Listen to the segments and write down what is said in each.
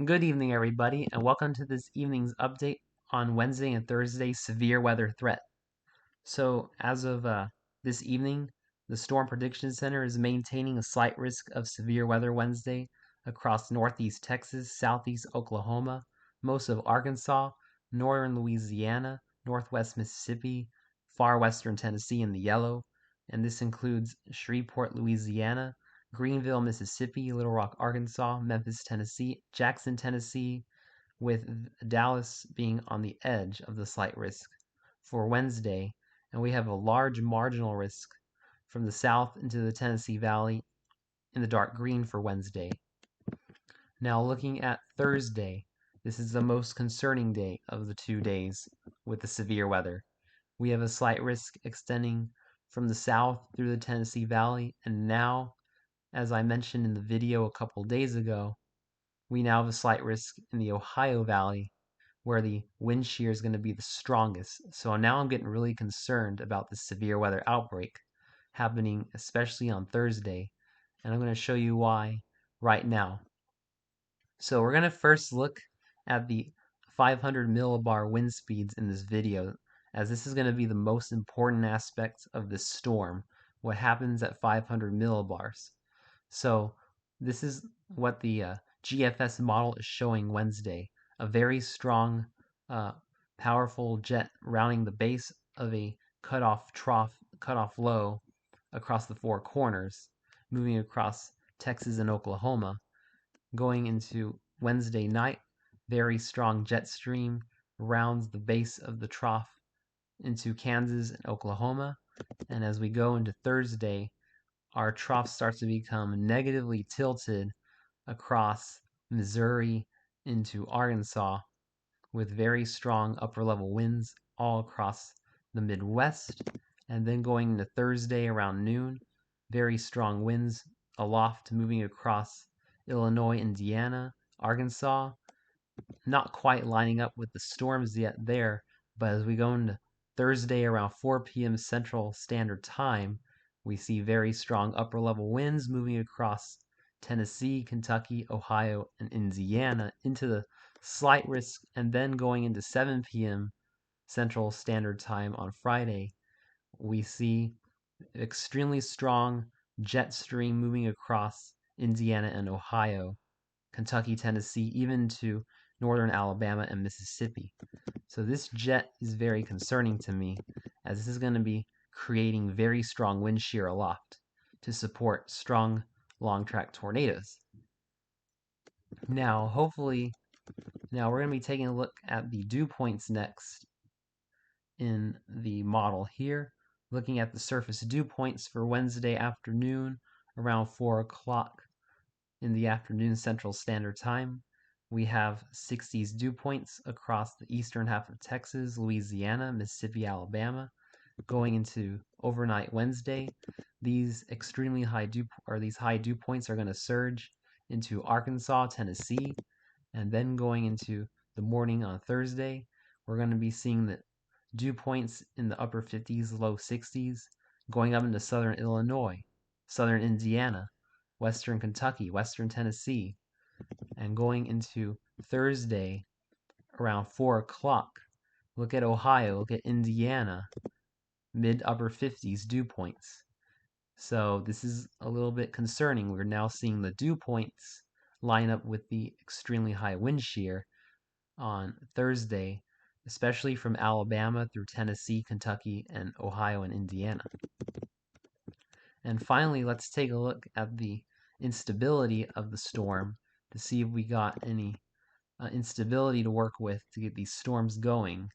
Good evening, everybody, and welcome to this evening's update on Wednesday and Thursday severe weather threat. So, as of this evening, the Storm Prediction Center is maintaining a slight risk of severe weather Wednesday across northeast Texas, southeast Oklahoma, most of Arkansas, northern Louisiana, northwest Mississippi, far western Tennessee in the yellow, and this includes Shreveport, Louisiana, Greenville, Mississippi, Little Rock, Arkansas, Memphis, Tennessee, Jackson, Tennessee, with Dallas being on the edge of the slight risk for Wednesday, and we have a large marginal risk from the south into the Tennessee Valley in the dark green for Wednesday. Now, looking at Thursday, this is the most concerning day of the 2 days with the severe weather. We have a slight risk extending from the south through the Tennessee Valley, and now, as I mentioned in the video a couple days ago, we now have a slight risk in the Ohio Valley where the wind shear is going to be the strongest. So now I'm getting really concerned about the severe weather outbreak happening, especially on Thursday. And I'm going to show you why right now. So we're going to first look at the 500 millibar wind speeds in this video, as this is going to be the most important aspect of this storm, what happens at 500 millibars. So this is what the GFS model is showing Wednesday. A very strong, powerful jet rounding the base of a cutoff low across the four corners, moving across Texas and Oklahoma. Going into Wednesday night, very strong jet stream rounds the base of the trough into Kansas and Oklahoma. And as we go into Thursday, our trough starts to become negatively tilted across Missouri into Arkansas with very strong upper level winds all across the Midwest. And then going into Thursday around noon, very strong winds aloft moving across Illinois, Indiana, Arkansas. Not quite lining up with the storms yet there, but as we go into Thursday around 4 p.m. Central Standard Time, we see very strong upper level winds moving across Tennessee, Kentucky, Ohio, and Indiana into the slight risk, and then going into 7 p.m. Central Standard Time on Friday, we see extremely strong jet stream moving across Indiana and Ohio, Kentucky, Tennessee, even to northern Alabama and Mississippi. So this jet is very concerning to me, as this is going to be creating very strong wind shear aloft to support strong long track tornadoes. Now, we're going to be taking a look at the dew points next in the model here, looking at the surface dew points for Wednesday afternoon around 4 o'clock in the afternoon Central Standard Time. We have 60s dew points across the eastern half of Texas, Louisiana, Mississippi, Alabama. Going into overnight Wednesday, these high dew points are going to surge into Arkansas, Tennessee, and then going into the morning on Thursday, we're going to be seeing the dew points in the upper 50s, low 60s, going up into southern Illinois, southern Indiana, western Kentucky, western Tennessee, and going into Thursday around 4 o'clock. Look at Ohio, look at Indiana, mid-upper 50s dew points. So this is a little bit concerning. We're now seeing the dew points line up with the extremely high wind shear on Thursday, especially from Alabama through Tennessee, Kentucky, and Ohio and Indiana. And finally, let's take a look at the instability of the storm to see if we got any instability to work with to get these storms going.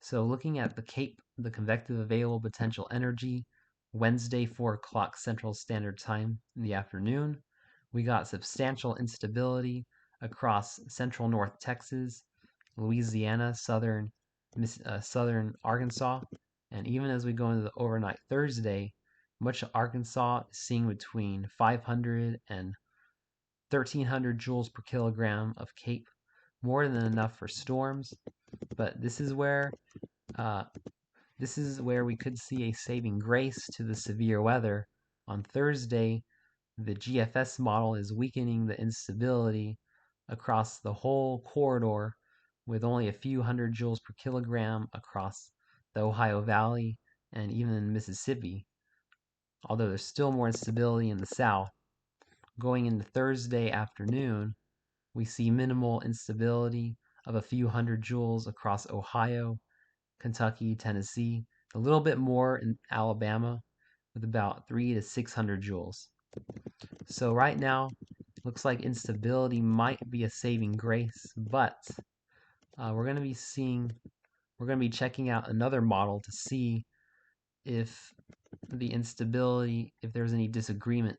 So looking at the CAPE, the convective available potential energy, Wednesday 4 o'clock Central Standard Time in the afternoon, we got substantial instability across central North Texas, Louisiana, southern Arkansas, and even as we go into the overnight Thursday, much of Arkansas is seeing between 500 and 1,300 joules per kilogram of CAPE, more than enough for storms. But this is where we could see a saving grace to the severe weather. On Thursday, the GFS model is weakening the instability across the whole corridor with only a few hundred joules per kilogram across the Ohio Valley and even in Mississippi, although there's still more instability in the south. Going into Thursday afternoon, we see minimal instability of a few hundred joules across Ohio, Kentucky, Tennessee, a little bit more in Alabama with about 3 to 600 joules. So right now, looks like instability might be a saving grace, but we're going to be checking out another model to see if the instability, if there's any disagreement.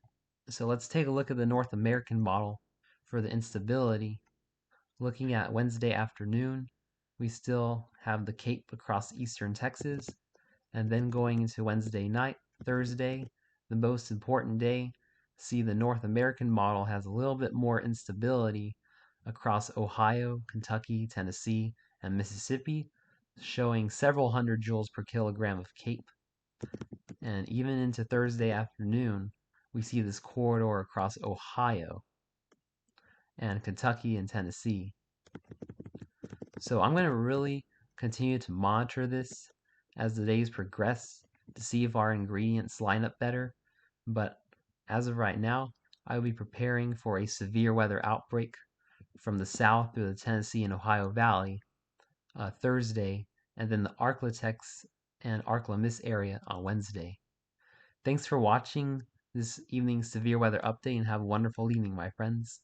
So let's take a look at the North American model for the instability. Looking at Wednesday afternoon, we still have the Cape across eastern Texas, and then going into Wednesday night, Thursday, the most important day, see the North American model has a little bit more instability across Ohio, Kentucky, Tennessee, and Mississippi, showing several hundred joules per kilogram of Cape. And even into Thursday afternoon, we see this corridor across Ohio and Kentucky and Tennessee. So I'm going to really continue to monitor this as the days progress to see if our ingredients line up better. But as of right now, I will be preparing for a severe weather outbreak from the south through the Tennessee and Ohio Valley Thursday, and then the Arklatex and Arklamis area on Wednesday. Thanks for watching this evening's severe weather update and have a wonderful evening, my friends.